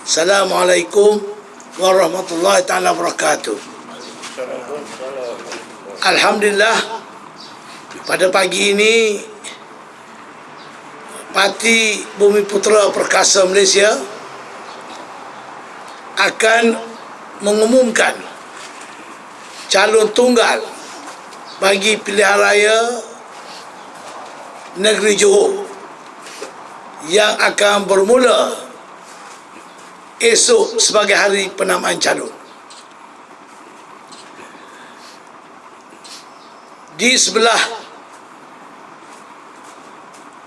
Assalamualaikum warahmatullahi taala wabarakatuh. Alhamdulillah, pada pagi ini Parti Bumiputera Perkasa Malaysia akan mengumumkan calon tunggal bagi pilihan raya negeri Johor yang akan bermula esok sebagai hari penamaan calon. Di sebelah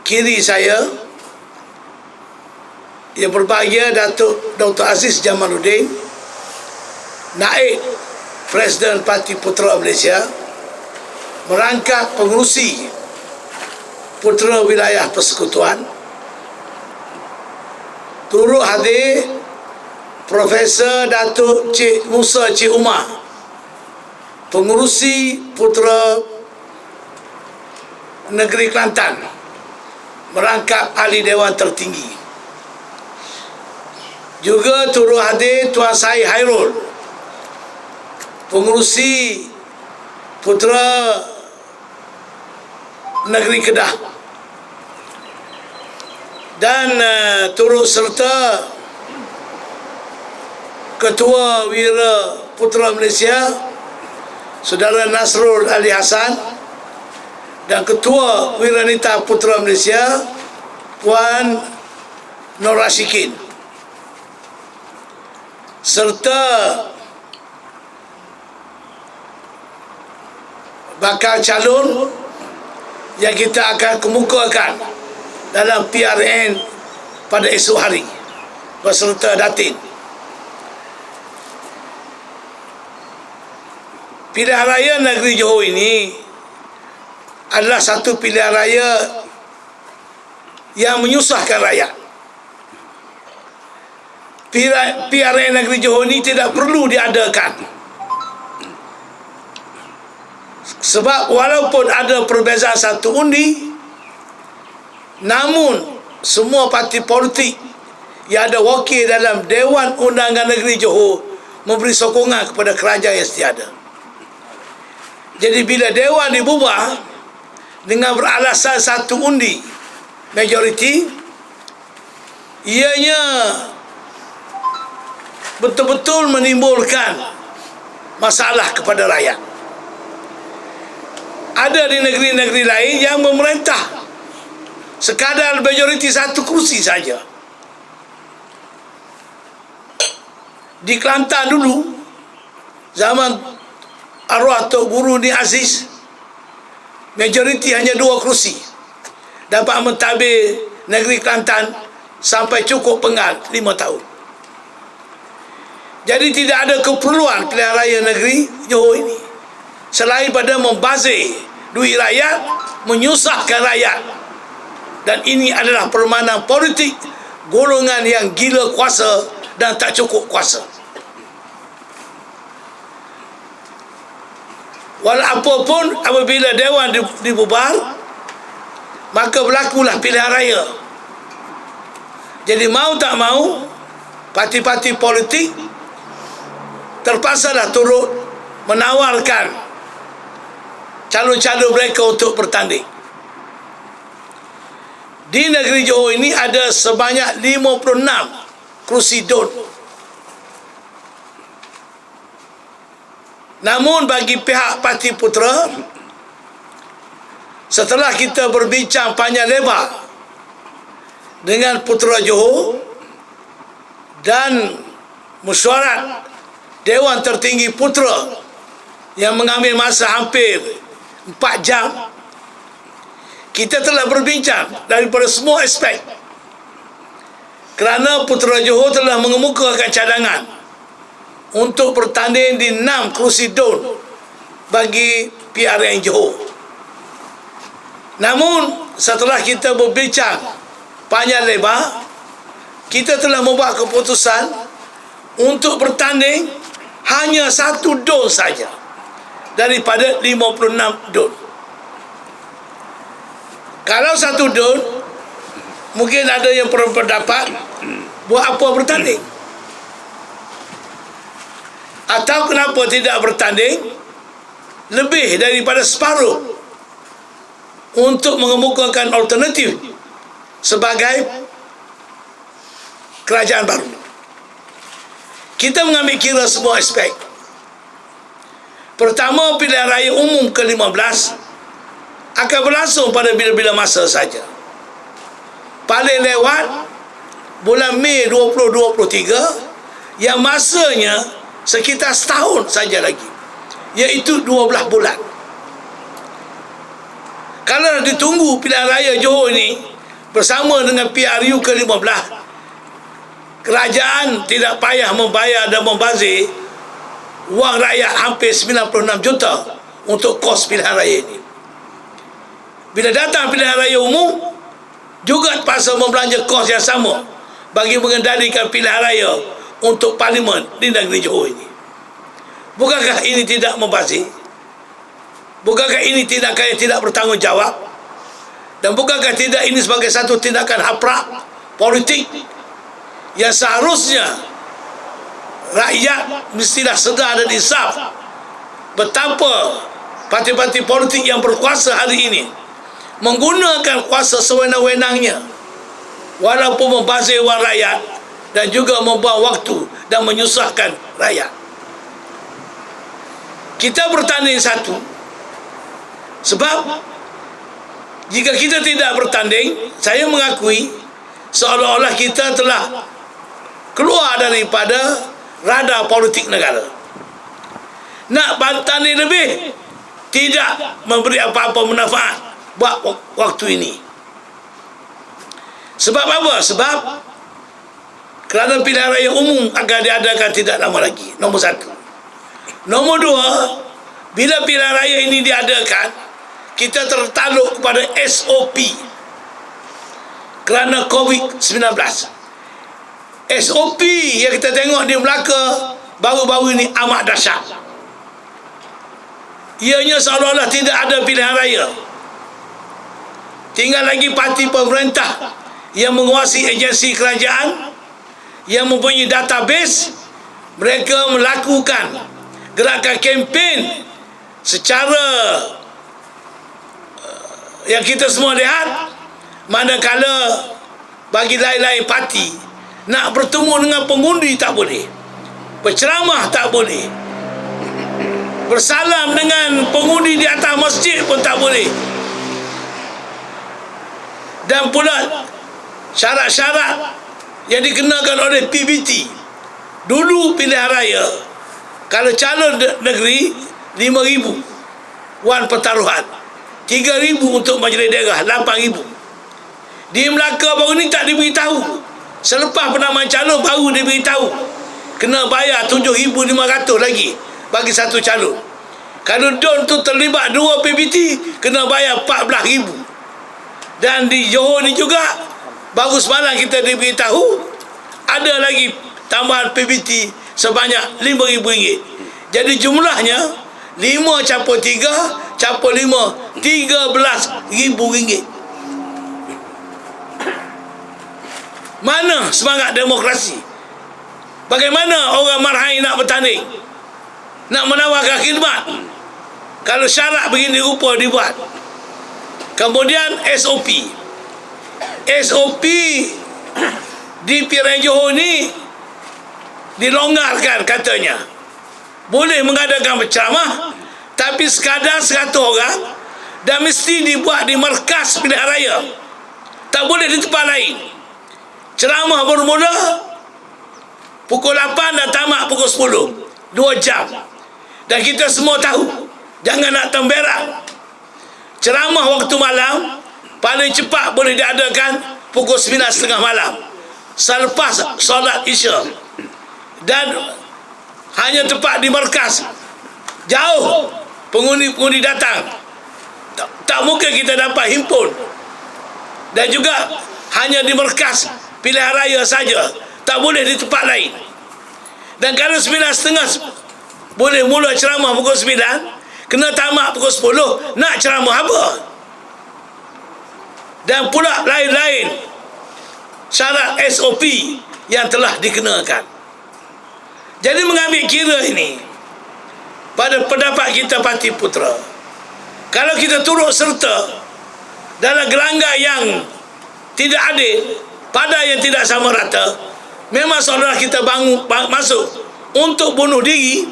kiri saya yang berbahagia Datuk Dr. Aziz Jamaluddin, Naib Presiden Parti Putera Malaysia, merangkap pengerusi Putera Wilayah Persekutuan. Turut hadir Profesor Datuk Cik Musa Cik Umar, pengerusi Putera Negeri Kelantan, merangkap ahli Dewan Tertinggi. Juga turut hadir Tuan Syed Hairul, pengerusi Putera Negeri Kedah, dan turut serta Ketua Wira Putera Malaysia Saudara Nasrul Ali Hassan, dan Ketua Wiranita Putera Malaysia Puan Nur Rashikin, serta bakal calon yang kita akan kemukakan dalam PRN pada esok hari beserta Datin. Pilihan raya negeri Johor ini adalah satu pilihan raya yang menyusahkan rakyat. PRN negeri Johor ini tidak perlu diadakan, sebab walaupun ada perbezaan satu undi, namun semua parti politik yang ada wakil dalam Dewan Undangan Negeri Johor memberi sokongan kepada kerajaan yang setiada. Jadi bila Dewan dibubarkan dengan beralasan satu undi majoriti, ianya betul-betul menimbulkan masalah kepada rakyat. Ada di negeri-negeri lain yang memerintah sekadar majoriti satu kursi saja. Di Kelantan dulu, zaman arwah Tok Guru Ni Aziz, majoriti hanya 2 kursi, dapat mentadbir negeri Kelantan sampai cukup penggal 5 tahun. Jadi tidak ada keperluan pilihan raya negeri Johor ini selain pada membazir duit rakyat, menyusahkan rakyat. Dan ini adalah permainan politik golongan yang gila kuasa dan tak cukup kuasa. Walaupun apabila Dewan dibubar, maka berlakulah pilihan raya. Jadi mau tak mau, parti-parti politik terpaksalah turut menawarkan calon-calon mereka untuk bertanding. Di negeri Johor ini ada sebanyak 56 kerusi DUN. Namun bagi pihak Parti Putera, setelah kita berbincang panjang lebar dengan Putera Johor dan mesyuarat Dewan Tertinggi Putera yang mengambil masa hampir 4 jam, kita telah berbincang daripada semua aspek, kerana Putera Johor telah mengemukakan cadangan untuk bertanding di 6 kerusi DUN bagi PRN Johor. Namun setelah kita berbincang panjang lebar, kita telah membuat keputusan untuk bertanding hanya 1 DUN saja daripada 56 DUN. Kalau 1 DUN, mungkin ada yang berpendapat buat apa bertanding. Atau kenapa tidak bertanding lebih daripada separuh untuk mengemukakan alternatif sebagai kerajaan baru. Kita mengambil kira semua aspek. Pertama, pilihan raya umum ke-15 akan berlangsung pada bila-bila masa saja. Paling lewat bulan Mei 2023, yang masanya sekitar setahun saja lagi, iaitu 12 bulan. Kalau ditunggu pilihan raya Johor ini bersama dengan PRU ke-15, kerajaan tidak payah membayar dan membazir wang rakyat hampir 96 juta untuk kos pilihan raya ini. Bila datang pilihan raya umum, juga terpaksa membelanja kos yang sama bagi mengendalikan pilihan raya untuk parlimen di negeri Johor ini. Bukankah ini tidak membazir? Bukankah ini tindakan yang tidak bertanggungjawab? Dan bukankah tidak ini sebagai satu tindakan haprak politik yang seharusnya rakyat mestilah sedar dan insaf betapa parti-parti politik yang berkuasa hari ini menggunakan kuasa sewenang-wenangnya, walaupun membazir wang rakyat dan juga membuang waktu dan menyusahkan rakyat. Kita bertanding satu, sebab jika kita tidak bertanding, saya mengakui seolah-olah kita telah keluar daripada radar politik negara. Nak bertanding lebih tidak memberi apa-apa manfaat buat waktu ini. Sebab apa? Sebab kerana pilihan raya umum akan diadakan tidak lama lagi. Nombor satu. Nombor dua, bila pilihan raya ini diadakan, kita tertakluk kepada SOP kerana COVID-19. SOP yang kita tengok di Melaka baru-baru ini amat dahsyat. Ianya seolah-olah tidak ada pilihan raya. Tinggal lagi parti pemerintah yang menguasai agensi kerajaan, yang mempunyai database. Mereka melakukan gerakan kempen secara yang kita semua lihat, manakala bagi lain-lain parti nak bertemu dengan pengundi tak boleh, berceramah tak boleh, bersalam dengan pengundi di atas masjid pun tak boleh. Dan pula syarat-syarat yang dikenakan oleh PBT. Dulu pilihan raya, kalau calon negeri 5,000 wan pertaruhan, 3,000 untuk majlis daerah, 8,000. Di Melaka baru ni tak diberitahu. Selepas penamaan calon baru diberitahu kena bayar 7,500 lagi bagi satu calon. Kalau DON tu terlibat 2 PBT, kena bayar 14,000. Dan di Johor ni juga baru semalam kita diberitahu ada lagi tambahan PBT sebanyak RM5,000. Jadi jumlahnya 5 campur 3 campur 5, RM13,000. Mana semangat demokrasi? Bagaimana orang marhai nak bertanding, nak menawarkan khidmat, kalau syarat begini rupa dibuat? Kemudian SOP di pilihan Johor ni dilonggarkan katanya. Boleh mengadakan berceramah, tapi sekadar 100 orang, dan mesti dibuat di markas pilihan raya, tak boleh di tempat lain. Ceramah bermula pukul 8 dan tamat pukul 10, 2 jam. Dan kita semua tahu, jangan nak temberak, ceramah waktu malam paling cepat boleh diadakan pukul 9.30 malam selepas solat Isya, dan hanya tepat di markas. Jauh pengundi-pengundi datang, tak mungkin kita dapat himpun. Dan juga hanya di markas pilihan raya saja, tak boleh di tempat lain. Dan kalau 9.30 boleh mula ceramah pukul 9, kena tamat pukul 10, nak ceramah apa? Dan pula lain-lain syarat SOP yang telah dikenakan. Jadi mengambil kira ini, pada pendapat kita Parti Putera, kalau kita turut serta dalam gelanggang yang tidak adil, pada yang tidak sama rata, memang saudara kita masuk untuk bunuh diri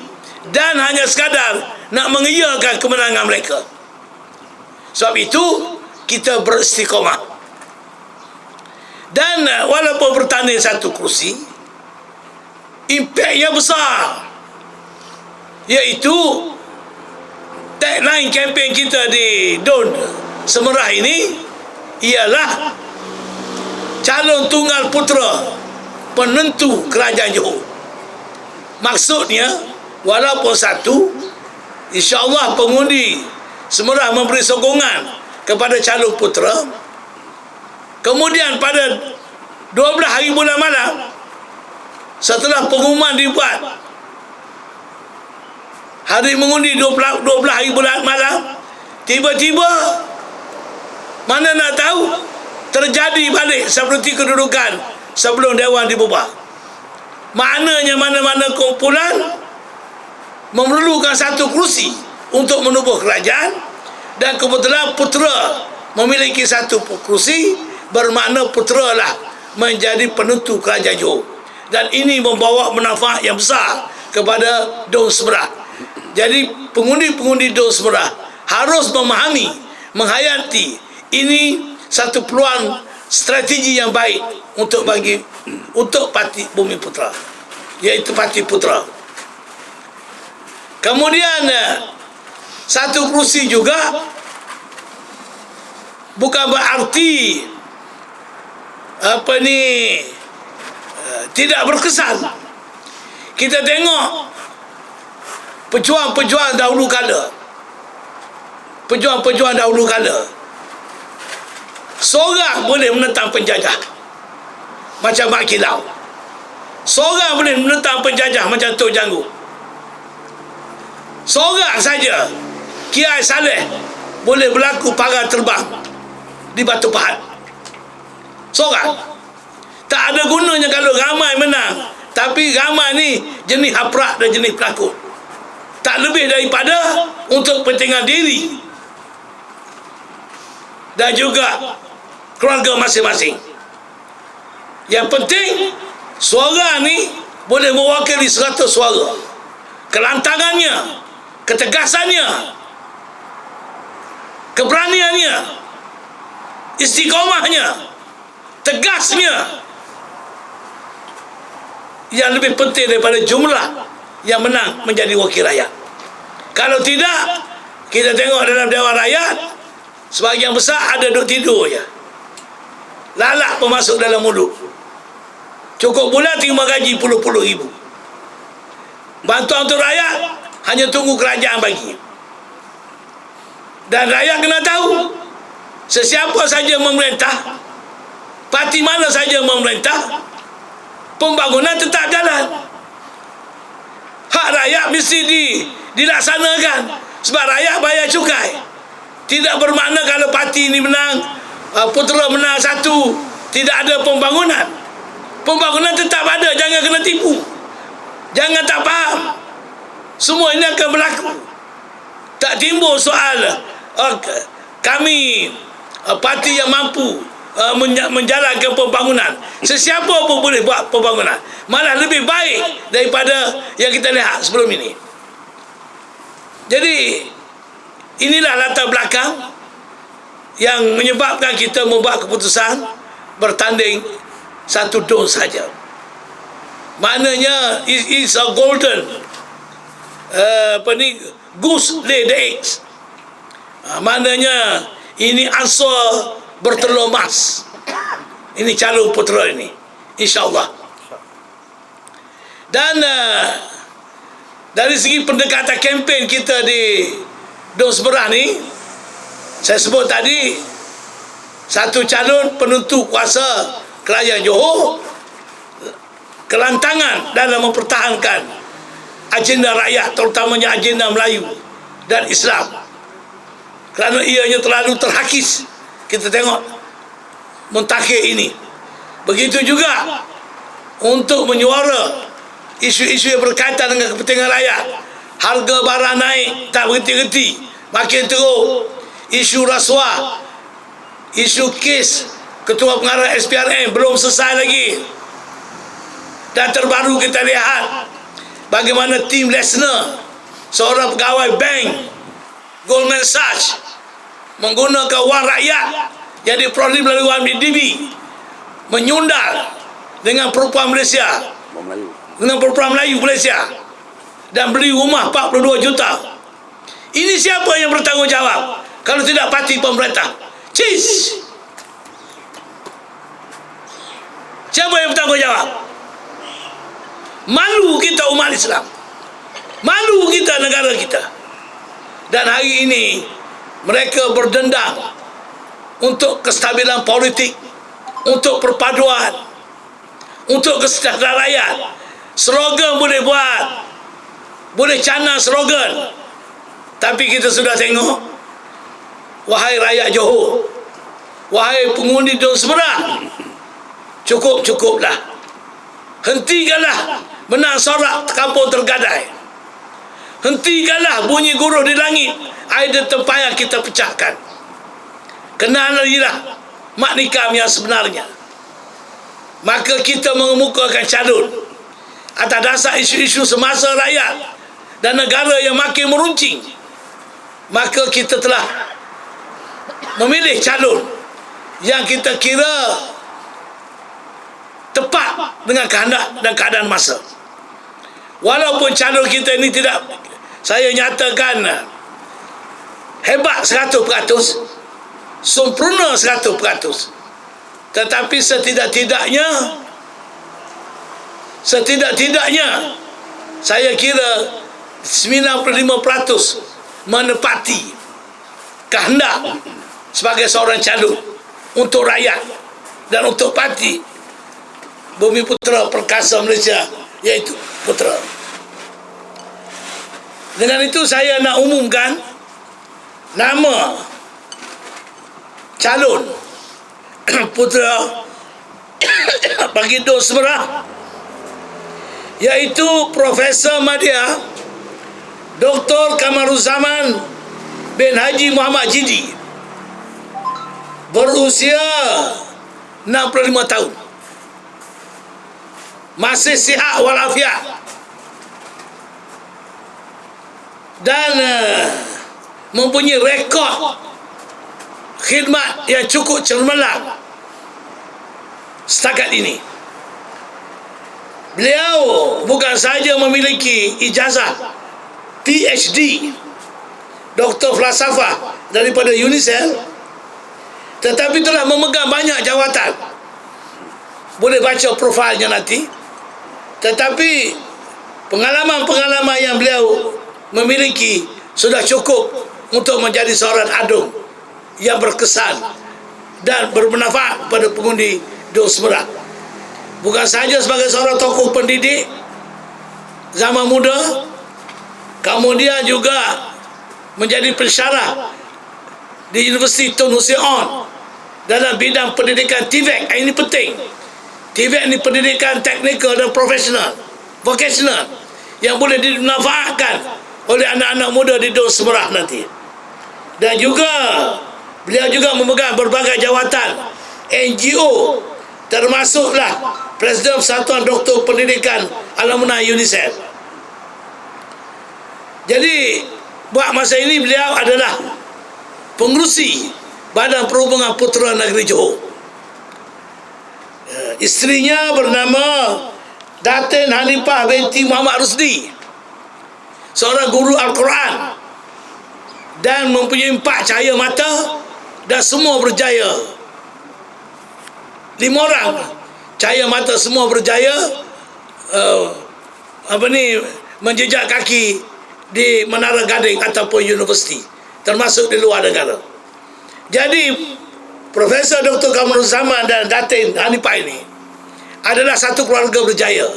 dan hanya sekadar nak mengiyakan kemenangan mereka. Sebab itu kita beristiqamah. Dan walaupun bertanding satu kursi, impaknya besar, iaitu tagline kempen kita di Dun Semerah ini ialah calon tunggal putera penentu kerajaan Johor. Maksudnya walaupun satu, insya-Allah pengundi Semerah memberi sokongan kepada calon putera. Kemudian pada 12 hari bulan malam, setelah pengumuman dibuat, hari mengundi 12 hari bulan malam, tiba-tiba mana nak tahu terjadi balik seperti kedudukan sebelum Dewan dibubar. Maknanya mana-mana kumpulan memerlukan satu kerusi untuk menubuh kerajaan, dan kebetulan putera memiliki satu kerusi, bermakna putera lah menjadi penentu kerajaan Johor. Dan ini membawa manfaat yang besar kepada Dun Semerah. Jadi pengundi-pengundi Dun Semerah harus memahami, menghayati ini satu peluang strategi yang baik untuk Parti Bumi Putera, iaitu Parti Putera. Kemudian satu kerusi juga bukan berarti tidak berkesan. Kita tengok pejuang-pejuang dahulu kala, seorang boleh menentang penjajah macam Mak Kilau, seorang boleh menentang penjajah macam Tok Janggu, seorang saja Kiai Saleh boleh berlaku pagar terbang di Batu Pahat. Seorang. Tak ada gunanya kalau ramai menang, tapi ramai ni jenis haprak dan jenis pelakon. Tak lebih daripada untuk kepentingan diri dan juga keluarga masing-masing. Yang penting suara ni boleh mewakili 100 suara. Kelantangannya, ketegasannya, keberaniannya, istiqamahnya, tegasnya, yang lebih penting daripada jumlah yang menang menjadi wakil rakyat. Kalau tidak, kita tengok dalam Dewan Rakyat, sebahagian besar ada duduk tidur je, lalak pun masuk dalam mulut. Cukup bulan terima gaji puluh-puluh ribu. Bantuan untuk rakyat hanya tunggu kerajaan bagi. Dan rakyat kena tahu, sesiapa saja memerintah, parti mana saja memerintah, pembangunan tetap jalan. Hak rakyat mesti dilaksanakan, sebab rakyat bayar cukai. Tidak bermakna kalau parti ini menang, putera menang satu, tidak ada pembangunan. Pembangunan tetap ada, jangan kena tipu, jangan tak faham. Semua ini akan berlaku. Tak timbul soal kami parti yang mampu menjalankan pembangunan. Sesiapa pun boleh buat pembangunan, malah lebih baik daripada yang kita lihat sebelum ini. Jadi inilah latar belakang yang menyebabkan kita membuat keputusan bertanding satu Dun saja. Maknanya is a golden goose lay the eggs. Maknanya ini ansur bertelur emas. Ini calon putera ini, insya-Allah. Dan dari segi pendekatan kempen kita di Dun Semerah ni, saya sebut tadi, satu calon penentu kuasa kerajaan Johor, kelantangan dalam mempertahankan agenda rakyat, terutamanya agenda Melayu dan Islam, kerana ianya terlalu terhakis. Kita tengok mentakhir ini. Begitu juga untuk menyuara isu-isu yang berkaitan dengan kepentingan rakyat, harga barang naik tak berhenti-henti, makin teruk. Isu rasuah, isu kes ketua pengarah SPRM belum selesai lagi. Dan terbaru kita lihat bagaimana Tim Lesner, seorang pegawai bank Goldman Sachs, menggunakan wang rakyat jadi prodi melalui wang DB, menyundal dengan perempuan Malaysia, dengan perempuan Melayu Malaysia, dan beli rumah 42 juta. Ini siapa yang bertanggungjawab kalau tidak parti pemerintah? Cheese. Siapa yang bertanggungjawab? Malu kita umat Islam, malu kita negara kita. Dan hari ini mereka berdendang untuk kestabilan politik, untuk perpaduan, untuk kesejahteraan rakyat. Slogan boleh buat, boleh canang slogan, tapi kita sudah tengok, wahai rakyat Johor, wahai pengundi Dun Semerah, cukup-cukuplah. Hentikanlah menang sorak kampung tergadai. Hentikanlah bunyi guruh di langit, air tempayan kita pecahkan. Kenalilah mak nikam yang sebenarnya. Maka kita mengemukakan calon atas dasar isu-isu semasa rakyat dan negara yang makin meruncing. Maka kita telah memilih calon yang kita kira tepat dengan kehendak dan keadaan masa. Walaupun calon kita ini tidak saya nyatakan hebat 100%, sempurna 100%, tetapi setidak-tidaknya saya kira 95% menepati kehendak sebagai seorang calon untuk rakyat dan untuk parti Bumi Putera Perkasa Malaysia, iaitu Putera. Dengan itu saya nak umumkan nama calon Putera bagi Dun Semerah, iaitu Profesor Madya Dr. Kamaruzaman bin Haji Muhammad Jidi, berusia 65 tahun, masih sihat walafiat, dan mempunyai rekod khidmat yang cukup cemerlang setakat ini. Beliau bukan sahaja memiliki ijazah PhD, Doktor Falsafah daripada UNICEF, tetapi telah memegang banyak jawatan. Boleh baca profilnya nanti. Tetapi pengalaman-pengalaman yang beliau memiliki sudah cukup untuk menjadi seorang adung yang berkesan dan bermanfaat pada pengundi Dun Semerah. Bukan sahaja sebagai seorang tokoh pendidik zaman muda, kemudian juga menjadi pensyarah di Universiti Tun Hussein On dalam bidang pendidikan TVET. Ini penting. TVET ini pendidikan teknikal dan profesional, vocational, yang boleh dimanfaatkan oleh anak-anak muda di Dun Semerah nanti. Dan juga beliau juga memegang berbagai jawatan NGO, termasuklah Presiden Persatuan Doktor Pendidikan Alumni UNICEF. Jadi buat masa ini beliau adalah pengerusi Badan Perhubungan Putera Negeri Johor. Isterinya bernama Datin Hanifah binti Muhammad Rusdi, seorang guru Al-Quran dan mempunyai 4 cahaya mata dan semua berjaya. 5 orang cahaya mata semua berjaya menjejak kaki di Menara Gading ataupun universiti, termasuk di luar negara. Jadi Profesor Dr. Kamaruzaman dan Datin Hanifah ini adalah satu keluarga berjaya.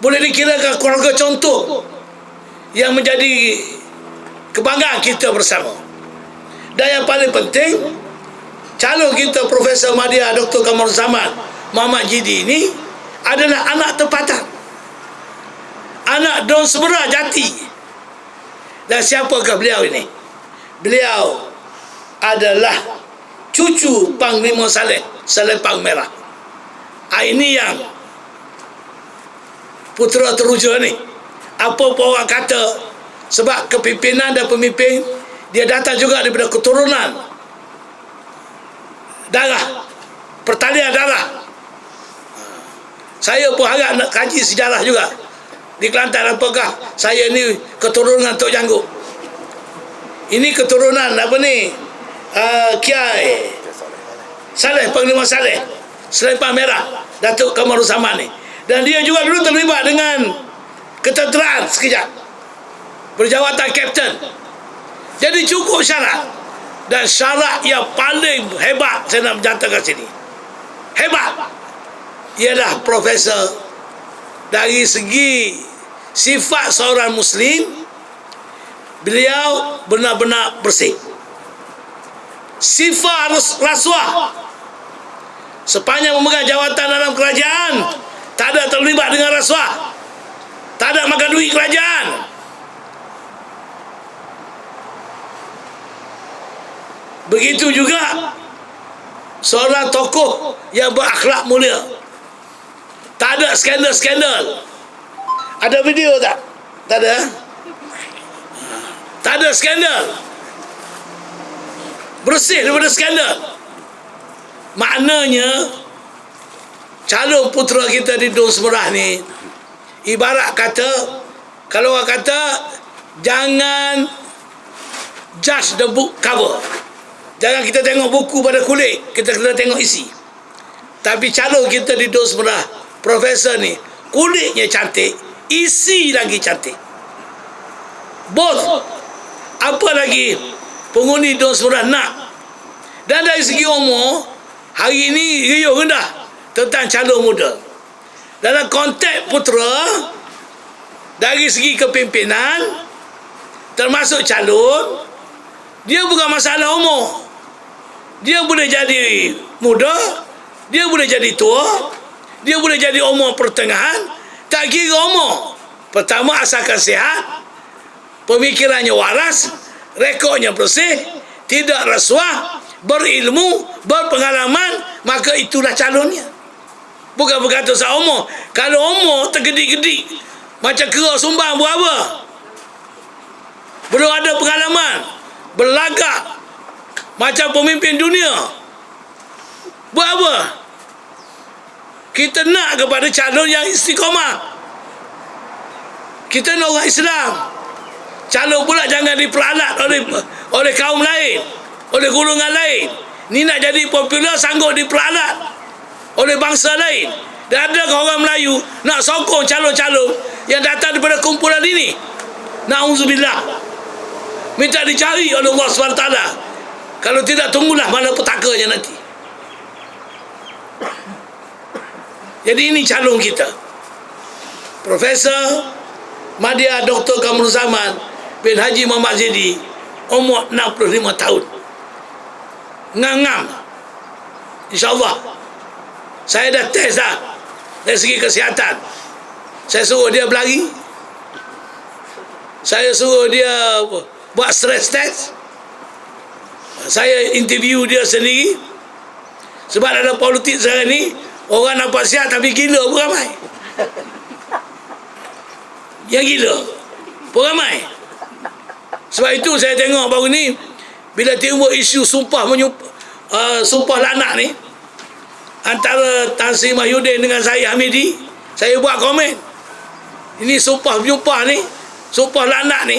Boleh dikirakan keluarga contoh yang menjadi kebanggaan kita bersama. Dan yang paling penting, calon kita Profesor Madya Dr. Kamaruzaman Muhammad Jidi ini adalah anak tempatan, anak Dun Semerah Jati, Dan siapakah beliau ini? Beliau adalah cucu Panglima Saleh Pang Merah. Ini yang putera teruja ni. Apa pun orang kata, sebab kepimpinan dan pemimpin dia datang juga daripada keturunan darah, pertalian darah. Saya pun harap nak kaji sejarah juga di Kelantan. Apakah saya ni keturunan Tok Janggut? Ini keturunan apa ni? Kiai Saleh, Panglima Saleh Pang Merah, Datuk Kamaruzaman ni. Dan dia juga dulu terlibat dengan ketenteraan sekejap, berjawatan kapten. Jadi cukup syarat. Dan syarat yang paling hebat saya nak menjatakan sini, hebat, ialah profesor. Dari segi sifat seorang Muslim, beliau benar-benar bersih. Sifat rasuah, sepanjang memegang jawatan dalam kerajaan, tak ada terlibat dengan rasuah, tak ada makan duit kerajaan. Begitu juga seorang tokoh yang berakhlak mulia, tak ada skandal-skandal. Ada video tak? Tak ada. Tak ada skandal. Bersih daripada skandal. Maknanya calon putera kita di Dun Semerah ni, ibarat kata, kalau orang kata jangan judge the book cover. Jangan kita tengok buku pada kulit, kita kena tengok isi. Tapi calon kita di Dun Semerah, profesor ni, kulitnya cantik, isi lagi cantik. Both. Apa lagi pengundi Dun Semerah nak? Dan dari segi umur, hari ini riuh rendah tentang calon muda. Dalam konteks putera, dari segi kepimpinan, termasuk calon, dia bukan masalah umur. Dia boleh jadi muda, dia boleh jadi tua, dia boleh jadi umur pertengahan, tak kira umur. Pertama, asalkan sihat, pemikirannya waras, rekodnya bersih, tidak rasuah, berilmu, berpengalaman, maka itulah calonnya. Bukan berkata soal umur. Kalau umur tergedik-gedik macam kera sumbang buat apa? Belum ada pengalaman, berlagak macam pemimpin dunia, buat apa? Kita nak kepada calon yang istiqamah. Kita nak orang Islam. Calon pula jangan diperalat oleh kaum lain, oleh golongan lain. Ni nak jadi popular, sanggup diperalat oleh bangsa lain. Dan adakah orang Melayu nak sokong calon-calon yang datang daripada kumpulan ini? Na'udzubillah. Minta dicari oleh Allah SWT. Kalau tidak, tunggulah mana petakanya nanti. Jadi ini calon kita, Profesor Madya Dr. Kamaruzaman bin Haji Muhammad Zaidi, umur 65 tahun. Ngam-ngam. InsyaAllah. Saya dah test dah dari segi kesihatan. Saya suruh dia berlari, saya suruh dia buat stress test, saya interview dia sendiri. Sebab dalam politik sekarang ni, orang nampak sihat tapi gila pun ramai. Yang gila pun ramai. Sebab itu saya tengok baru ni, bila timbul isu sumpah laknat ni antara Tan Sri Mahyudin dengan Zahid Hamidi, saya buat komen. Ini sumpah ni, sumpah laknat ni,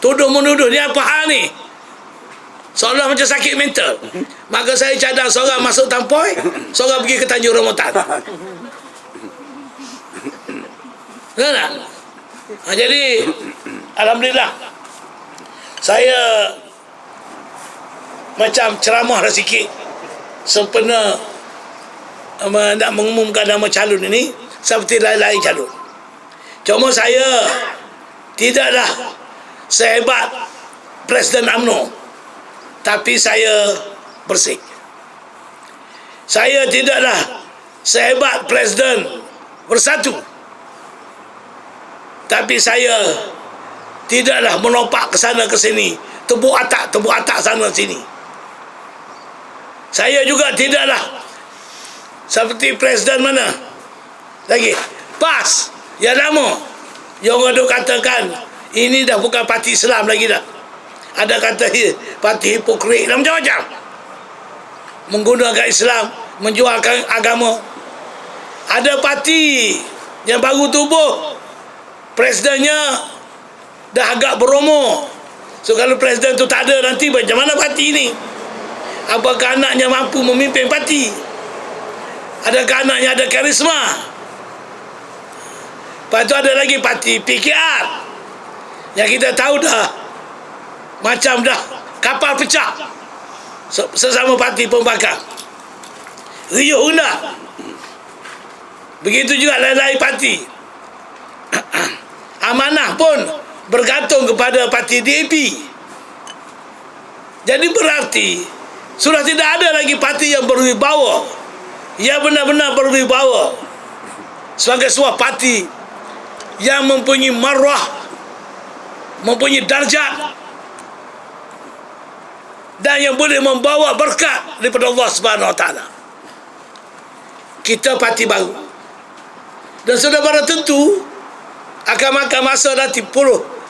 tuduh-menuduh ni, apa hal ni? Seolah macam sakit mental. Maka saya cadang seorang masuk Tampoi, seorang pergi ke Tanjung Romotan. Nah, jadi alhamdulillah saya macam ceramah dah sikit sempena nak mengumumkan nama calon ini seperti lain-lain calon. Cuma saya tidaklah sehebat Presiden UMNO, tapi saya bersih. Saya tidaklah sehebat Presiden Bersatu, tapi saya tidaklah melompat ke sana ke sini, tepuk atak sana sini. Saya juga tidaklah seperti presiden mana lagi PAS yang lama, yang orang duk katakan ini dah bukan parti Islam lagi dah. Ada kata parti hipokrit dan macam-macam, menggunakan Islam menjualkan agama. Ada parti yang baru tubuh, presidennya dah agak berumur. So kalau presiden tu tak ada, nanti macam mana parti ni? Apakah anaknya mampu memimpin parti? Adakah anaknya ada karisma? Lepas tu ada lagi parti PKR yang kita tahu dah macam dah kapal pecah sesama parti pembakar, riuh hendak. Begitu juga lain-lain parti. Amanah pun bergantung kepada parti DAP. Jadi berarti sudah tidak ada lagi parti yang berwibawa, yang benar-benar berwibawa sebagai sebuah parti yang mempunyai marwah, mempunyai darjat, dan yang boleh membawa berkat daripada Allah Subhanahu Wa Taala. Kita parti baru, dan sudah pada tentu akan makan masa nanti 10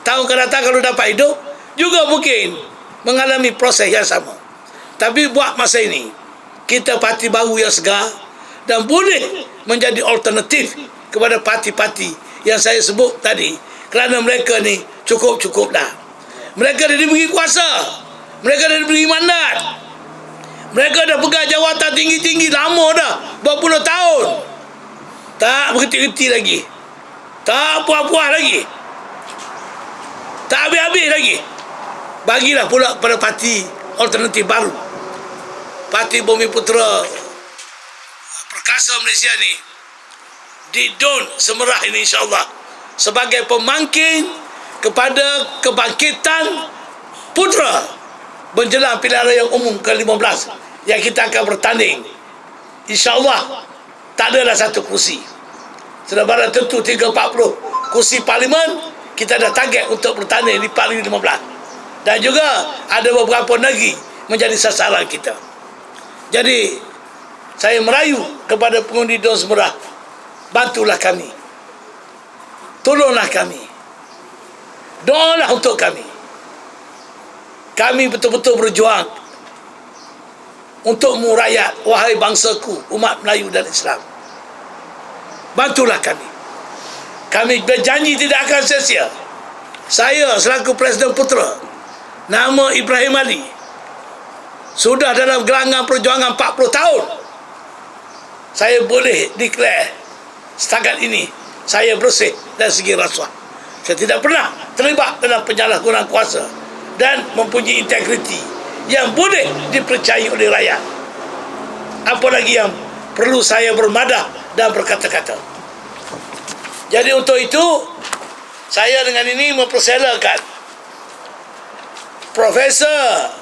tahun akan datang, kalau dapat hidup juga mungkin mengalami proses yang sama. Tapi buat masa ini kita parti baru yang segar dan boleh menjadi alternatif kepada parti-parti yang saya sebut tadi, kerana mereka ni cukup dah. Mereka dah diberi kuasa, mereka dah diberi mandat, mereka dah pegang jawatan tinggi-tinggi lama dah, berpuluh tahun. Tak berhenti-henti lagi, tak puas-puas lagi, tak habis-habis lagi. Bagilah pula pada parti alternatif baru, Parti Bumiputera Perkasa Malaysia ni, di DUN Semerah ini, insyaAllah sebagai pemangkin kepada kebangkitan putera menjelang pilihan raya umum ke-15 yang kita akan bertanding. InsyaAllah tak adalah satu kursi, sudah barang tentu 340 kursi parlimen kita dah target untuk bertanding di Parlimen 15, dan juga ada beberapa negeri menjadi sasaran kita. Jadi saya merayu kepada pengundi DUN Semerah, bantulah kami, tolonglah kami, doalah untuk kami. Kami betul-betul berjuang untukmu rakyat, wahai bangsaku, umat Melayu dan Islam. Bantulah kami. Kami berjanji tidak akan sia-sia. Saya selaku Presiden Putera, nama Ibrahim Ali, sudah dalam gelanggang perjuangan 40 tahun. Saya boleh declare setakat ini saya bersih dari segi rasuah. Saya tidak pernah terlibat dalam penyalahgunaan kuasa dan mempunyai integriti yang boleh dipercayai oleh rakyat. Apalagi yang perlu saya bermadah dan berkata-kata. Jadi untuk itu saya dengan ini mempersilakan Profesor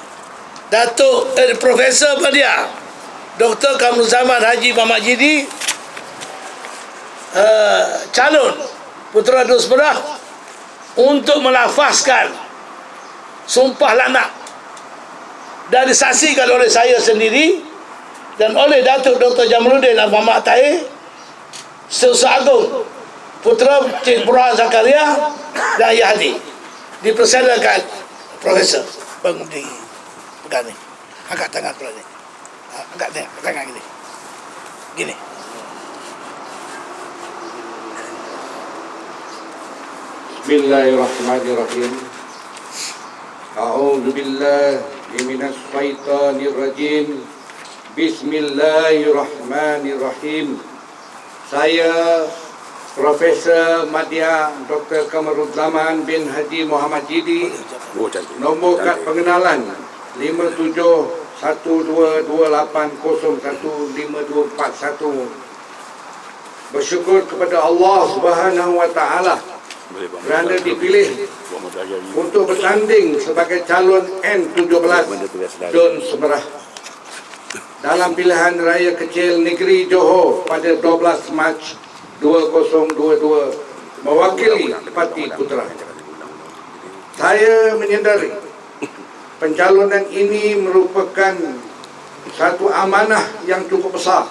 Badia Dr. Kamruzaman Haji Muhammad Jidi, calon Putera DUN Semerah, untuk melafazkan sumpah laknat dan disaksikan oleh saya sendiri dan oleh Datuk Dr. Jamaluddin Muhammad Tahir, Setiausaha Agung Putera Cik Burhan Zakaria dan Yahdi. Dipersilakan Profesor mengundi pegang ni, angkat tangan pula ni, angkat tangan gini. Bismillahirrahmanirrahim. A'udzu billahi minas syaitonir rajim. Bismillahirrahmanirrahim. Saya Profesor Madya Dr. Kamruzaman bin Haji Muhammad Jidi, nombor kad pengenalan 571228015241. Bersyukur kepada Allah Subhanahu Wa Taala kerana dipilih untuk bertanding sebagai calon N17 DUN Semerah dalam pilihan raya kecil negeri Johor pada 12 Mac 2022 mewakili Parti Putera. Saya menyedari pencalonan ini merupakan satu amanah yang cukup besar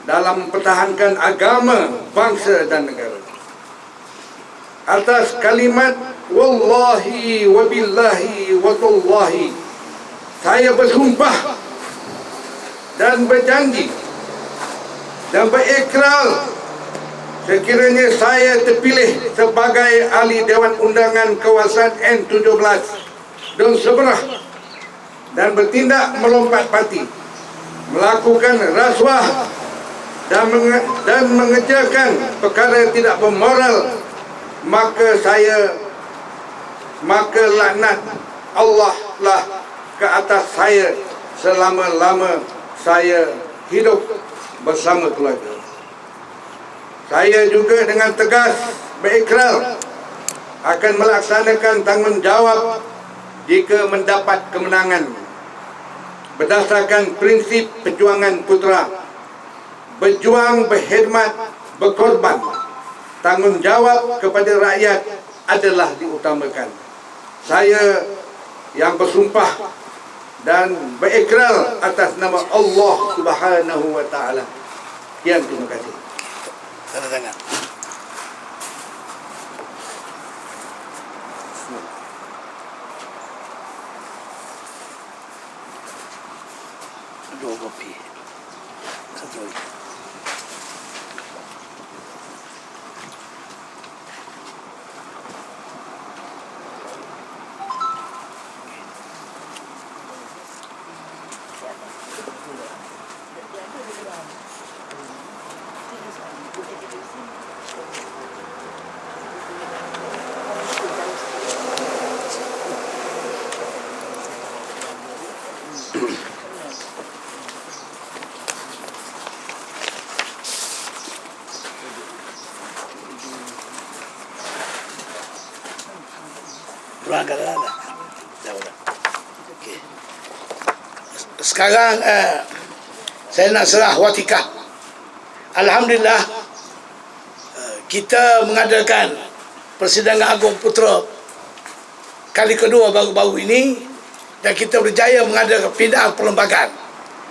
dalam mempertahankan agama, bangsa dan negara. Atas kalimat wallahi wabillahi watallahi, saya bersumpah dan berjanji dan berikrar sekiranya saya terpilih sebagai ahli Dewan Undangan kawasan N17 Dun Seberah dan bertindak melompat parti, melakukan rasuah dan mengerjakan perkara tidak bermoral, maka laknat Allah lah ke atas saya selama-lama saya hidup bersama keluarga. Saya juga dengan tegas berikrar akan melaksanakan tanggungjawab jika mendapat kemenangan berdasarkan prinsip perjuangan putera: berjuang, berkhidmat, berkorban. Tanggungjawab kepada rakyat adalah diutamakan. Saya yang bersumpah dan berikrar atas nama Allah Subhanahu wa taala. Sekian, terima kasih. Tanda tangan. Dua kopi. Satu lagi. Berangkat dah. Dah. Okey. Sekarang saya nak serah watikah. Alhamdulillah, kita mengadakan Persidangan Agung Putera kali kedua baru-baru ini, dan kita berjaya mengadakan pindahan perlembagaan,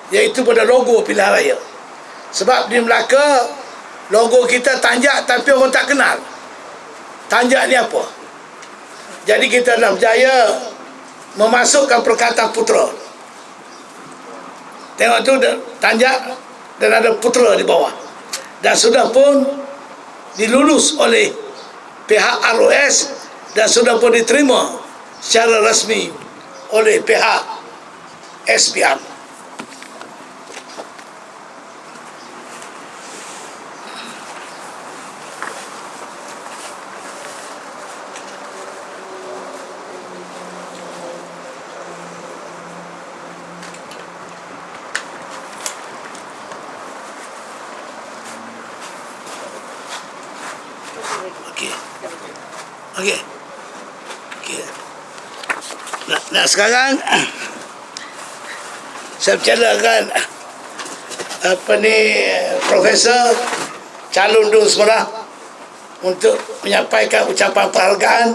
iaitu pada logo pilihan raya. Sebab di Melaka logo kita tanjak tapi orang tak kenal tanjak ni apa. Jadi kita dah berjaya memasukkan perkataan putera. Tengok tu tanjak dan ada putera di bawah. Dan sudah pun dilulus oleh pihak ROS dan sudah pun diterima secara rasmi oleh pihak SPR. Okey. Nah, sekarang saya percayakan Profesor calon Dun Seberah untuk menyampaikan ucapan penghargaan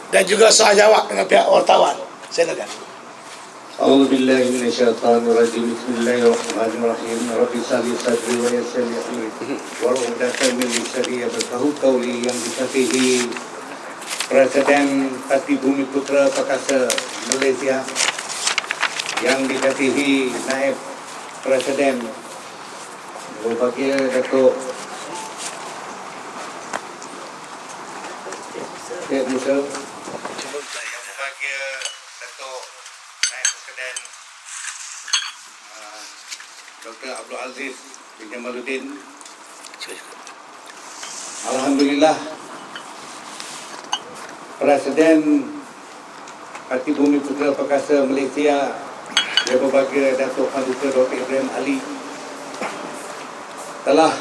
dan juga soal jawab dengan pihak wartawan. Silakan. A'udzubillahi minasyaitonirrajim. Bismillahirrahmanirrahim. Rabbi shalli sadri wa yassir li amri wahlul 'uqdatam min lisani yafqahu qawli. Yang dikasihi Presiden Parti Bumi Putera Perkasa Malaysia, yang dikasihi Naib Presiden Berbahagia Datuk Syed Musa, yang berbahagia Datuk Naib Presiden Dr. Abdul Aziz bin Jamaluddin. Alhamdulillah, Presiden Parti Bumi Putera Perkasa Malaysia yang berbahagia Datuk Paduka Dr. Ibrahim Ali telah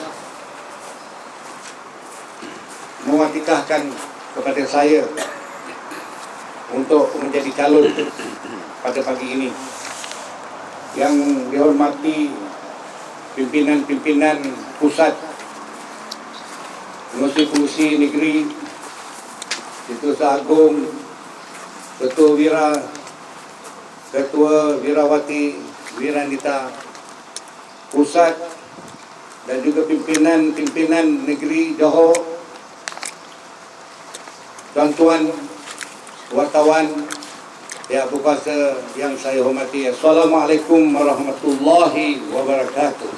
mewatikahkan kepada saya untuk menjadi calon pada pagi ini. Yang dihormati pimpinan-pimpinan pusat, pengurusi-pengurusi negeri, Setiausaha Agung, Ketua Wirawati Wiranita Pusat dan juga pimpinan negeri Johor, tuan-tuan wartawan, pihak berkuasa yang saya hormati. Assalamualaikum warahmatullahi wabarakatuh.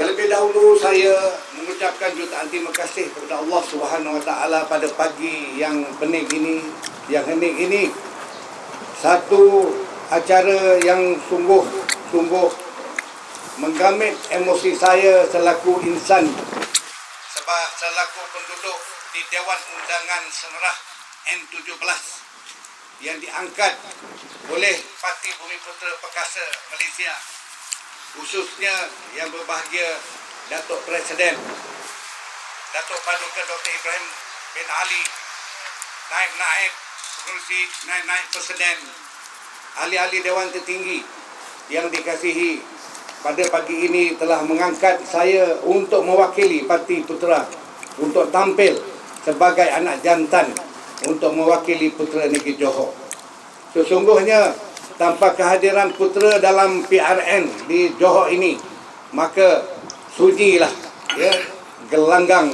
Terlebih dahulu saya mengucapkan jutaan terima kasih kepada Allah Subhanahu Wa Taala pada pagi yang hening ini. Satu acara yang sungguh menggamit emosi saya selaku insan, selaku penduduk di Dewan Undangan Semerah N17 yang diangkat oleh Parti Bumiputera Perkasa Malaysia, khususnya yang berbahagia Datuk Presiden Datuk Paduka Dr. Ibrahim bin Ali, naib pengerusi, naib Presiden, ahli-ahli Dewan Tertinggi yang dikasihi, pada pagi ini telah mengangkat saya untuk mewakili Parti Putera untuk tampil sebagai anak jantan untuk mewakili Putera Negeri Johor. Sesungguhnya tanpa kehadiran Putera dalam PRN di Johor ini, maka sunyilah gelanggang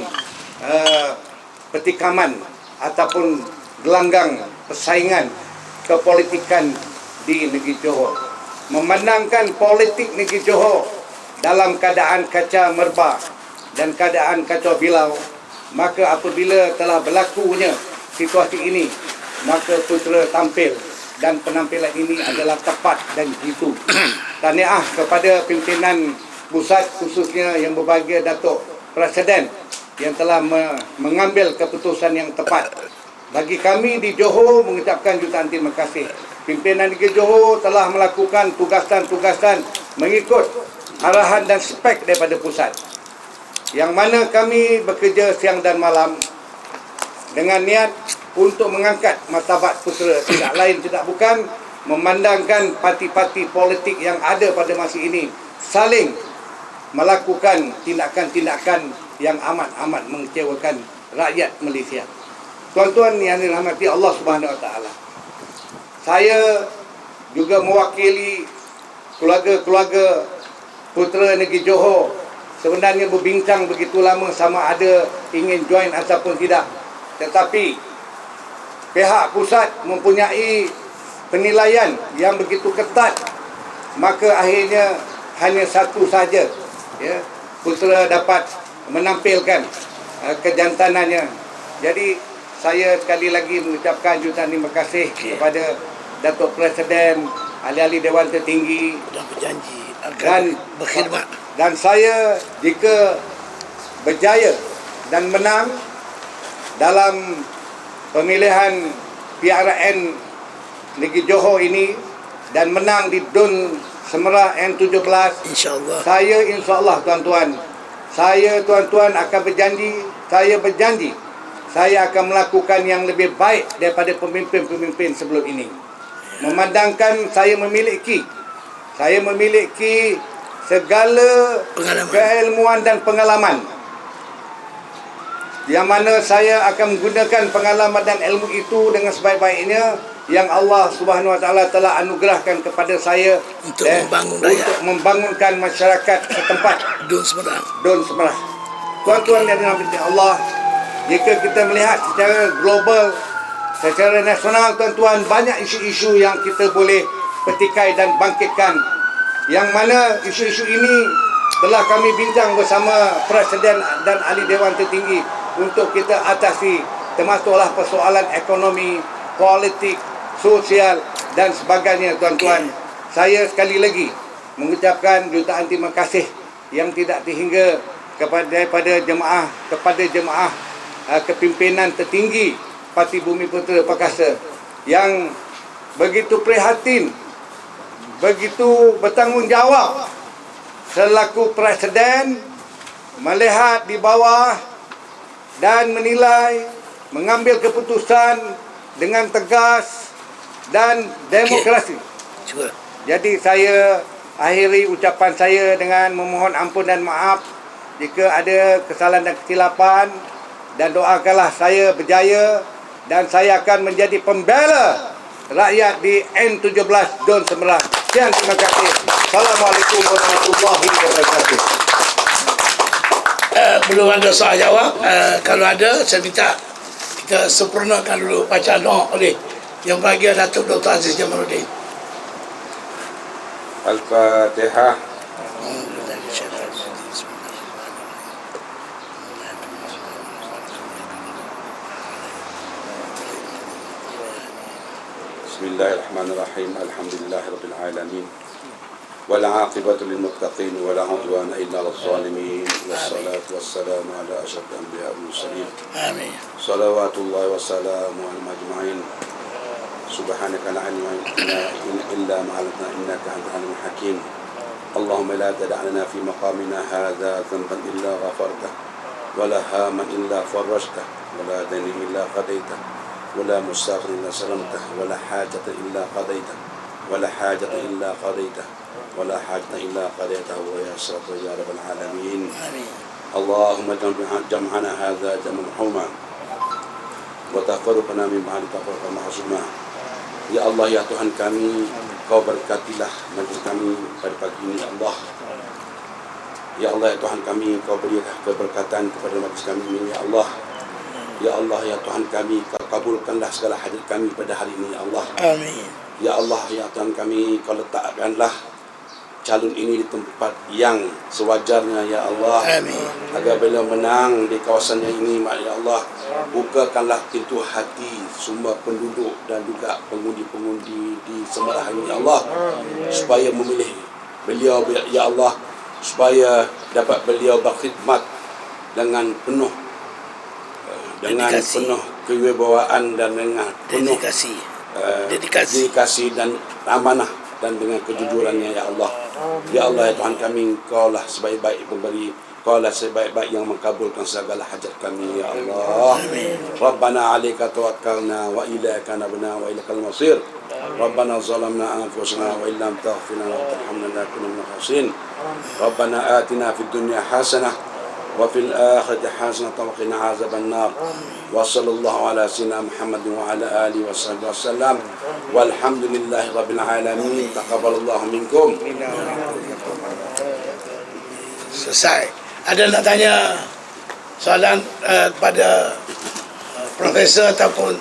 petikaman ataupun gelanggang persaingan kepolitikan di negeri Johor. Memandangkan politik negeri Johor dalam keadaan kacau merbah dan keadaan kacau bilau, maka apabila telah berlakunya situasi ini, maka Putera tampil, dan penampilan ini adalah tepat dan jitu. Tahniah kepada pimpinan pusat, khususnya yang berbahagia Datuk Presiden yang telah mengambil keputusan yang tepat. Bagi kami di Johor mengucapkan jutaan terima kasih. Pimpinan negeri Johor telah melakukan tugasan-tugasan mengikut arahan dan spek daripada pusat, yang mana kami bekerja siang dan malam dengan niat untuk mengangkat martabat Putera, tidak lain tidak bukan memandangkan parti-parti politik yang ada pada masa ini saling melakukan tindakan-tindakan yang amat-amat mengecewakan rakyat Malaysia. Tuan-tuan yang dirahmati Allah Subhanahu Wa Taala, saya juga mewakili keluarga-keluarga Putera Negeri Johor sebenarnya berbincang begitu lama sama ada ingin join ataupun tidak. Tetapi pihak pusat mempunyai penilaian yang begitu ketat, maka akhirnya hanya satu saja Putera dapat menampilkan kejantanannya. Jadi saya sekali lagi mengucapkan jutaan terima kasih kepada Datuk Presiden, ahli-ahli Dewan Tertinggi, dan berjanji dan berkhidmat. Dan saya jika berjaya dan menang dalam pemilihan PRN Negeri Johor ini dan menang di DUN Semerah N17, InsyaAllah. saya insyaAllah tuan-tuan akan berjanji saya akan melakukan yang lebih baik daripada pemimpin-pemimpin sebelum ini. Memandangkan saya memiliki segala keilmuan dan pengalaman, yang mana saya akan menggunakan pengalaman dan ilmu itu dengan sebaik-baiknya yang Allah Subhanahu Wa Taala telah anugerahkan kepada saya untuk membangunkan masyarakat setempat DUN Semerah. Tuan-tuan dan dirahmati Allah, jika kita melihat secara global, secara nasional, tuan-tuan, banyak isu-isu yang kita boleh petikai dan bangkitkan, yang mana isu-isu ini telah kami bincang bersama Presiden dan ahli Dewan Tertinggi untuk kita atasi, termasuklah persoalan ekonomi, politik, sosial dan sebagainya. Tuan-tuan, saya sekali lagi mengucapkan jutaan terima kasih yang tidak terhingga kepada jemaah kepimpinan tertinggi Parti Bumiputera Perkasa yang begitu prihatin, begitu bertanggungjawab selaku Presiden melihat di bawah dan menilai, mengambil keputusan dengan tegas dan demokrasi. Jadi saya akhiri ucapan saya dengan memohon ampun dan maaf jika ada kesalahan dan kesilapan, dan doakanlah saya berjaya dan saya akan menjadi pembela rakyat di N17 Dun Semerang. Sekian, terima kasih. Assalamualaikum warahmatullahi wabarakatuh. Belum ada soal jawab. Kalau ada, saya minta kita sempurnakan dulu bacaan doa oleh Yang Bahagia Datuk Dr. Aziz Jamaluddin. Al-Fatihah. Bismillahirrahmanirrahim. Alhamdulillahirabbil alamin. Wal 'aqibatu lil muttaqin wa la 'udwana illa 'alal zalimin. Wassalatu wassalamu ala asyrafil anbiya'i wal mursalin. Amin. Salawatullahi wa salamu ala majma'in. Subhanaka la ilma lana illa ma 'allamtana innaka antal alimul hakim. Allahumma la tada' lana fi maqamina hadha dhanban illa ghafartah wa la haman illa farajtah wa la daynan illa qadaytah wa la musafir illa salamtah wa la hajata illa qadaytah wa la hajata illa qadaytah wa la hajata illa qadaytah wa ya sabr ya rabbal alamin. Allahumma jam'ana hadha jam'an huma wa tafarruqna min ba'di tafarruqan mahsuma. Ya Allah, ya Tuhan kami, Kau berkatilah majlis kami pada pagi ini, ya Allah. Ya Allah, ya Tuhan kami, Kau berilah keberkatan kepada majlis kami ini, ya Allah. Ya Allah, ya Tuhan kami, Kau kabulkanlah segala hajat kami pada hari ini, ya Allah. Amin. Ya Allah, ya Tuhan kami, Kau letakkanlah calon ini di tempat yang sewajarnya, ya Allah. Amin. Agar beliau menang di kawasan yang ini, ya Allah. Bukakanlah pintu hati semua penduduk dan juga pengundi-pengundi di Semerang ini, ya Allah, supaya memilih beliau, ya Allah, supaya dapat beliau berkhidmat dengan penuh Dedikasi. penuh kewibawaan dan dengan penuh dedikasi dan amanah dan dengan kejujurannya, ya Allah. Ya Allah, ya Tuhan kami, Kaulah sebaik-baik pemberi, Kaulah sebaik-baik yang mengabulkan segala hajat kami, ya Allah. Rabbana 'alaika tawakkalna wa ilaika nabna wa ilaikal masir. Rabbana zalamna anfusana wa illam taghfir lana wa tarhamna lanakunanna minal khasirin. Rabbana atina fid dunya hasanah wa fil akhirati hasanah wa qina azaban nar. Wa sallallahu ala sayyidina Muhammadin wa ala alihi wa sahbihi wasallam. Walhamdulillahi rabbil alamin. Taqabbalallahu minkum. Selesai. Ada nak tanya soalan kepada Profesor ataupun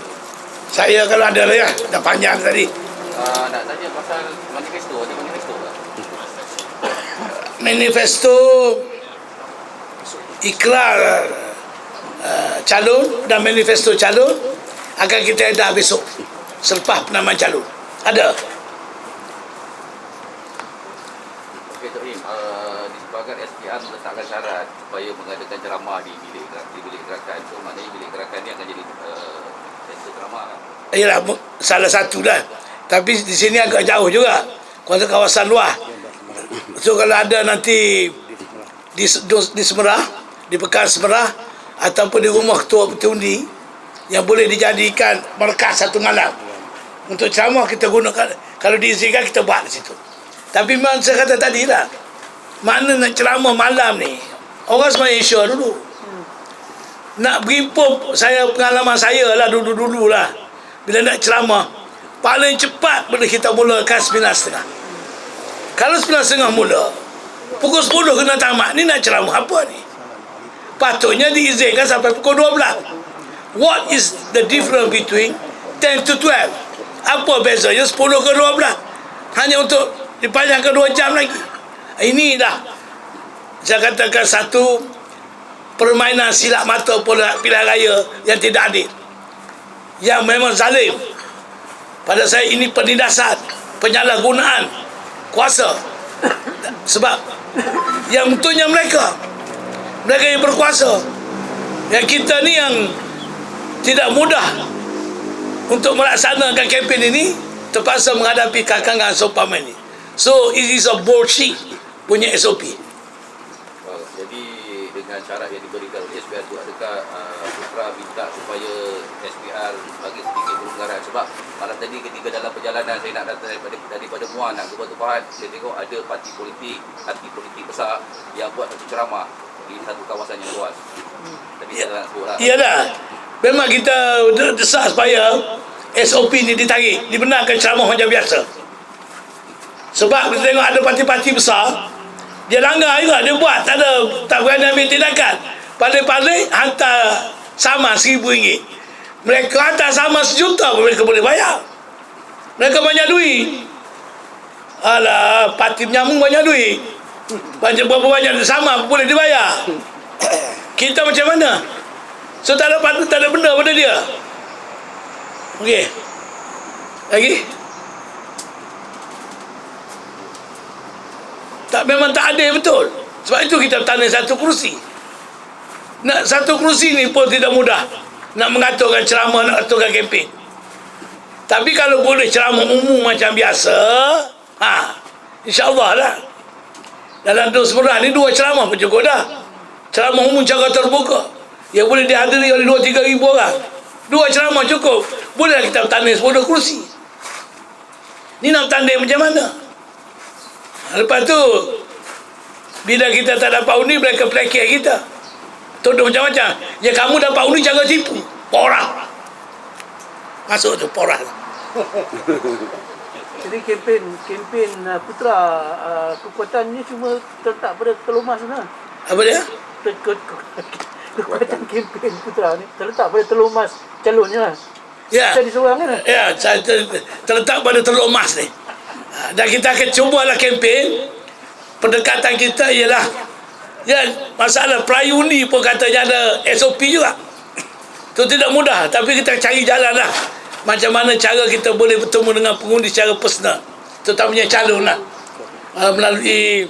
saya? Kalau ada lah ya, dah panjang tadi. Nak tanya pasal manifesto, ada manifesto tak? Manifesto ikrar calon dan manifesto calon akan kita edah besok selepas penamaan calon. Ada. Okey, Tok Im, disebabkan SPR meletakkan syarat supaya mengadakan ceramah di bilik gerakan. So, maknanya bilik gerakan ni akan jadi center ceramah kan? Ialah salah satu lah. Tapi di sini agak jauh juga, kawasan luar. So kalau ada nanti di Semerang, di Pekan Semerang ataupun di rumah ketua petundi yang boleh dijadikan markas satu malam untuk ceramah, kita gunakan. Kalau diizinkan kita buat di situ. Tapi memang saya kata tadi lah, makna nak ceramah malam ni, orang Malaysia dulu nak berimpun. Pengalaman saya lah dulu lah, bila nak ceramah paling cepat boleh kita mulakan 9.30. Kalau 9.30 mula, pukul 10 kena tamat. Ni nak ceramah apa ni? Patutnya diizinkan sampai pukul 12. What is the difference between 10 to 12? Apa bezanya 10 ke 12? Hanya untuk dipanjangkan 2 jam lagi. Ini dah, saya katakan, satu permainan silap mata pilihan raya yang tidak adil, yang memang zalim. Pada saya ini penindasan, penyalahgunaan kuasa. Sebab yang untungnya mereka yang berkuasa, yang kita ni yang tidak mudah untuk melaksanakan kempen ini, terpaksa menghadapi kakangan seumpama ini. So it is a bullshit punya SOP. Jadi dengan syarat yang diberikan oleh SPR tu, adakah Putra minta supaya SPR bagi sedikit pelonggaran? Sebab malam tadi ketika dalam perjalanan saya nak datang daripada Muar nak ke Batu Pahat, saya tengok ada parti politik besar yang buat satu ceramah di satu kawasan yang luas. Tapi saya tak nak sebut lah. Iyalah. Memang kita desak supaya SOP ni ditarik, dibenarkan ceramah macam biasa. Sebab kita tengok ada parti-parti besar, dia langgar juga, dia buat, tak berani ambil tindakan. Paling-paling hantar sama RM1,000. Mereka hantar sama RM1,000,000 pun mereka boleh bayar. Mereka banyak duit. Alah, parti penyambung banyak duit. Berapa banyak sama boleh dibayar. Kita macam mana? So tak ada benda pada dia. Okey. Lagi? Tak, memang tak adil betul. Sebab itu kita bertanya satu kerusi. Nak satu kerusi ni pun tidak mudah. Nak mengaturkan ceramah, nak aturkan kempen. Tapi kalau boleh ceramah umum macam biasa, insya-Allah lah. Dalam dos sebelah ni 2 ceramah pun cukup dah. Ceramah umum cara terbuka, yang boleh dihadiri oleh 2-3 ribu orang. 2 ceramah cukup. Bolehlah kita bertanding 10 kerusi. Ni nak bertanding macam mana? Lepas tu, bila kita tak dapat undi, mereka pelakir kita. Tuduh macam-macam. Ya, kamu dapat undi jangan tipu. Porah. Masuk tu, porah. Jadi kempen Putra, kekuatan ni cuma terletak pada Telomas sana. Apa dia? Kekuatan kempen Putra ni terletak pada Telomas calonnya lah. Ya. Jadi seorang kan? Ya, saya terletak pada Teluk Emas ni. Dan kita akan cubalah kempen. Pendekatan kita ialah, ya, masalah prayuni pun katanya ada SOP juga. Itu tidak mudah, tapi kita cari jalan lah. Macam mana cara kita boleh bertemu dengan pengundi secara personal, terutamanya calon lah, melalui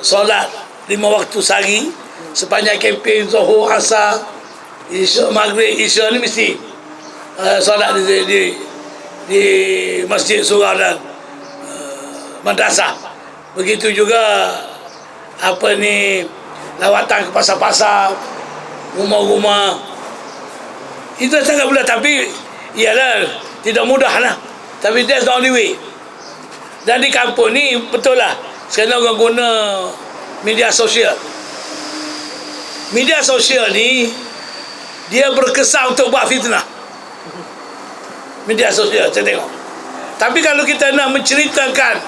solat 5 waktu sehari sepanjang kempen Zuhur, Asar, Isya, Maghrib. Isya ni mesti solat di masjid, surau dan madrasah. Begitu juga lawatan ke pasar-pasar, rumah-rumah. Itu sangat mudah, tapi ialah tidak mudah lah. Tapi that's the only way. Dan di kampung ni betul lah, sekarang orang guna media sosial. Media sosial ni dia berkesan untuk buat fitnah. Media sosial saya tengok. Tapi kalau kita nak menceritakan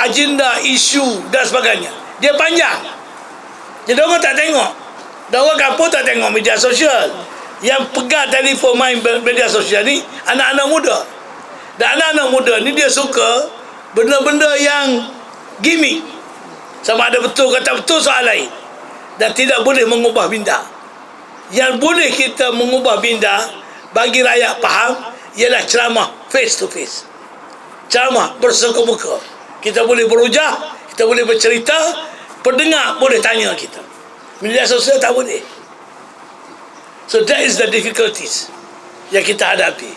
agenda, isu dan sebagainya, dia panjang. Jadi orang tak tengok. Dan orang kampung tak tengok media sosial. Yang pegang telefon main media sosial ni anak-anak muda. Dan anak-anak muda ni dia suka benda-benda yang gimmick. Sama ada betul ke tak betul soal lain. Dan tidak boleh mengubah minda. Yang boleh kita mengubah minda bagi rakyat faham ialah ceramah face to face. Ceramah bersemuka. Kita boleh berujah, kita boleh bercerita, pendengar boleh tanya kita. Media sosial tak boleh. So that is the difficulties yang kita hadapi.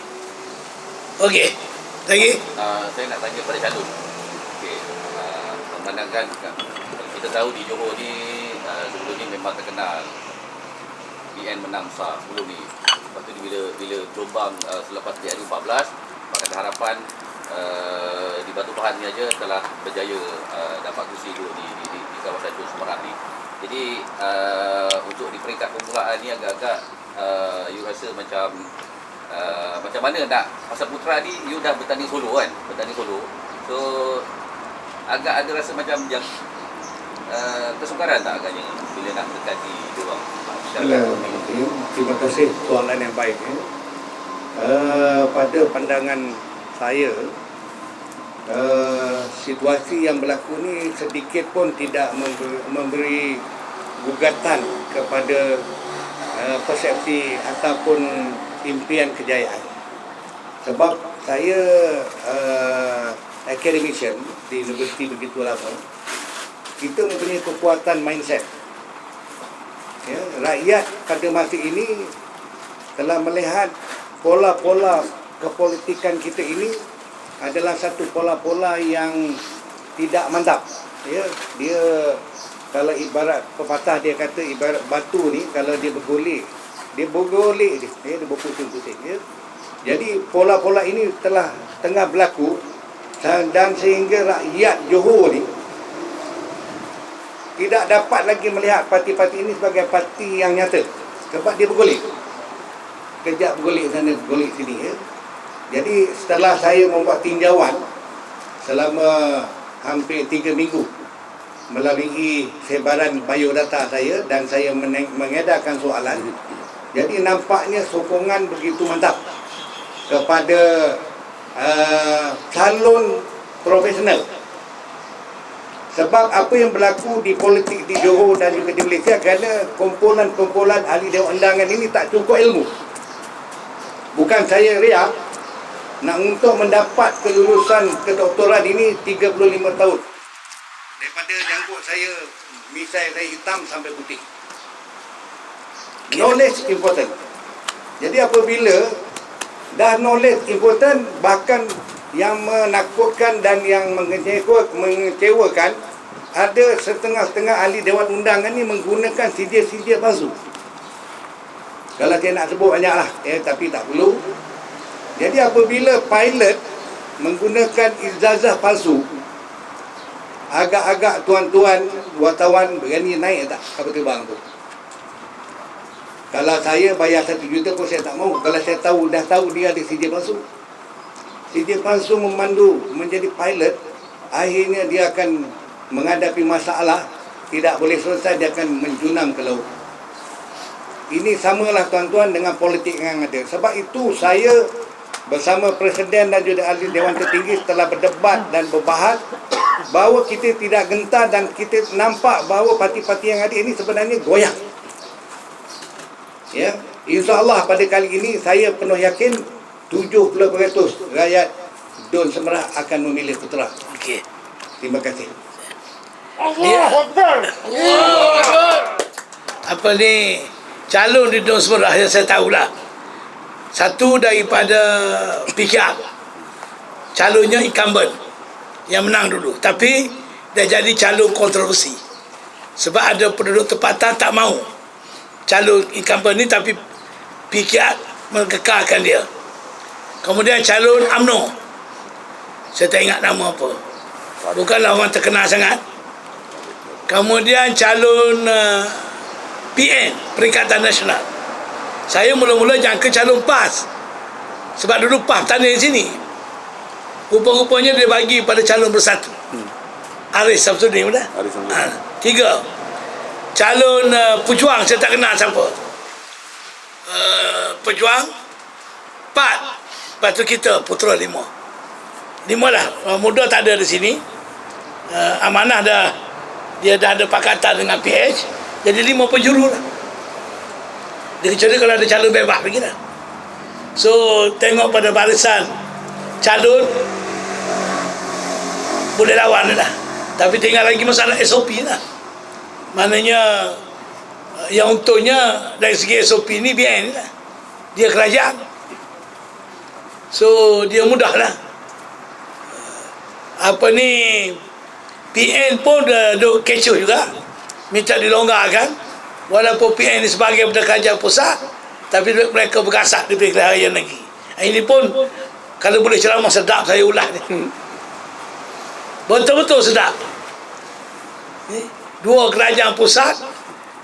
Okey, lagi? Saya nak tanya pada calon. Okey, memandangkan kita tahu di Johor ni sebelum ni memang terkenal PN menang besar sebelum ni. Lepas tu bila Jombang selepas PN 14, Pakatan Harapan di Batu Pahat ni aja telah berjaya dapat kursi dulu di kawasan Johor Semarang ni. Jadi untuk di peringkat permulaan ni agak-agak you rasa macam mana nak pasal Putra ni you dah bertanding solo kan, so agak ada rasa macam yang kesukaran tak agaknya bila nak dekati diorang. Terima kasih, soalan yang baik. Pada pandangan saya, situasi yang berlaku ni sedikit pun tidak memberi gugatan kepada persepsi ataupun impian kejayaan. Sebab saya academician di universiti begitu lama, kita mempunyai kekuatan mindset. Ya, rakyat pada masa ini telah melihat pola-pola kepolitikan kita ini adalah satu pola-pola yang tidak mantap. Ya, dia kalau ibarat pepatah dia kata ibarat batu ni kalau dia bergolek dia berputing-puting. Ya. Jadi pola-pola ini tengah berlaku dan sehingga rakyat Johor ni tidak dapat lagi melihat parti-parti ini sebagai parti yang nyata sebab dia bergolek. kejap golek sana, golek sini ya. Jadi setelah saya membuat tinjauan selama hampir 3 minggu melalui sebaran biodata saya dan saya mengedarkan soalan, jadi nampaknya sokongan begitu mantap kepada calon profesional. Sebab apa yang berlaku di politik di Johor dan juga di Malaysia, kerana kumpulan-kumpulan ahli dewan undangan ini tak cukup ilmu. Bukan saya riak, nak untuk mendapat kelulusan kedoktoran ini 35 tahun. Daripada janggut saya, misai saya hitam sampai putih. Knowledge important. Jadi apabila dah knowledge important, bahkan yang menakutkan dan yang mengecewakan, ada setengah-setengah ahli dewan undangan ni menggunakan sijil-sijil palsu. Kalau saya nak sebut banyaklah, tapi tak perlu. Jadi apabila pilot menggunakan ijazah palsu, agak-agak tuan-tuan wartawan berani naik tak kapal terbang tu. Kalau saya bayar 1 juta pun saya tak mau. Kalau saya dah tahu dia ada sijil palsu. Sijil palsu memandu menjadi pilot, akhirnya dia akan menghadapi masalah, tidak boleh selesai, dia akan menjunam ke laut. Ini samalah tuan-tuan dengan politik yang ada. Sebab itu saya bersama Presiden dan juga ahli Dewan Tertinggi setelah berdebat dan berbahas bahawa kita tidak gentar dan kita nampak bahawa parti-parti yang ada ini sebenarnya goyang. Ya, insya-Allah pada kali ini saya penuh yakin 70% rakyat Dun Semerah akan memilih Putra. Okey. Terima kasih. Apa ni, calon di Dun Semerah yang saya tahulah, satu daripada PKR, calonnya incumbent yang menang dulu, tapi dia jadi calon kontroversi sebab ada penduduk tempatan tak mau calon incumbent ni, tapi PKR mengekalkan dia. Kemudian calon UMNO, saya tak ingat nama apa, bukanlah orang terkenal sangat. Kemudian calon PN, Perikatan Nasional. Saya mula-mula jangka calon PAS, sebab dulu PAS tanda di sini. Rupa-rupanya dia bagi pada calon bersatu. Aris Samsudin dah. 3. Calon Pejuang, saya tak kenal siapa. Pejuang 4. Lepas tu kita Putra 5 lah. Muda tak ada di sini. Amanah dah, dia dah ada pakatan dengan PH, jadi 5 penjuru lah. Dia kecuali kalau ada calon bebas lagi lah. So tengok pada barisan calon boleh lawan lah. Tapi tinggal lagi masalah SOP lah. Maknanya yang untungnya dari segi SOP ni BN lah, dia kerajaan, so dia mudah lah. Apa ni, PN pun duk kecoh juga, minta dilonggarkan. Walaupun PN ni sebagai kerajaan pusat, tapi mereka bergasak diberi kelihatan lagi. Ini pun kalau boleh ceramah sedap saya ulah ni. Betul-betul sedap. Dua kerajaan pusat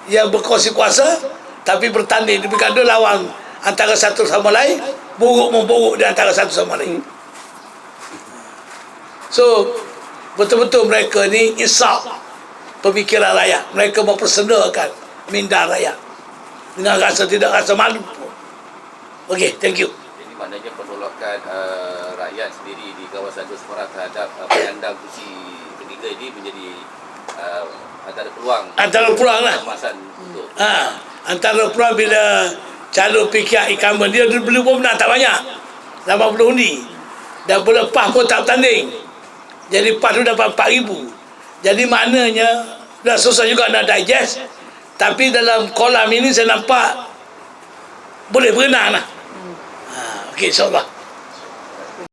yang berkongsi kuasa, tapi bertanding di berkada lawan antara satu sama lain, buruk-memburuk di antara satu sama lain. So betul-betul mereka ni insaf pemikiran rakyat. Mereka mempersendakan minda rakyat dengan rasa tidak rasa malu pun. Okey, thank you. Jadi maknanya penolakan rakyat sendiri di kawasan Dun Semerah terhadap penyandang kursi ketiga ini menjadi antara peluang lah. kemasan untuk Antara peluang bila calon PKR incumbent dia beli pun menang tak banyak, 80 undi, dan bila PAS pun tak bertanding, jadi PAS tu dapat 4,000. Jadi maknanya dah susah juga nak digest. Tapi dalam kolam ini saya nampak boleh berenang lah. Okey, insyaAllah.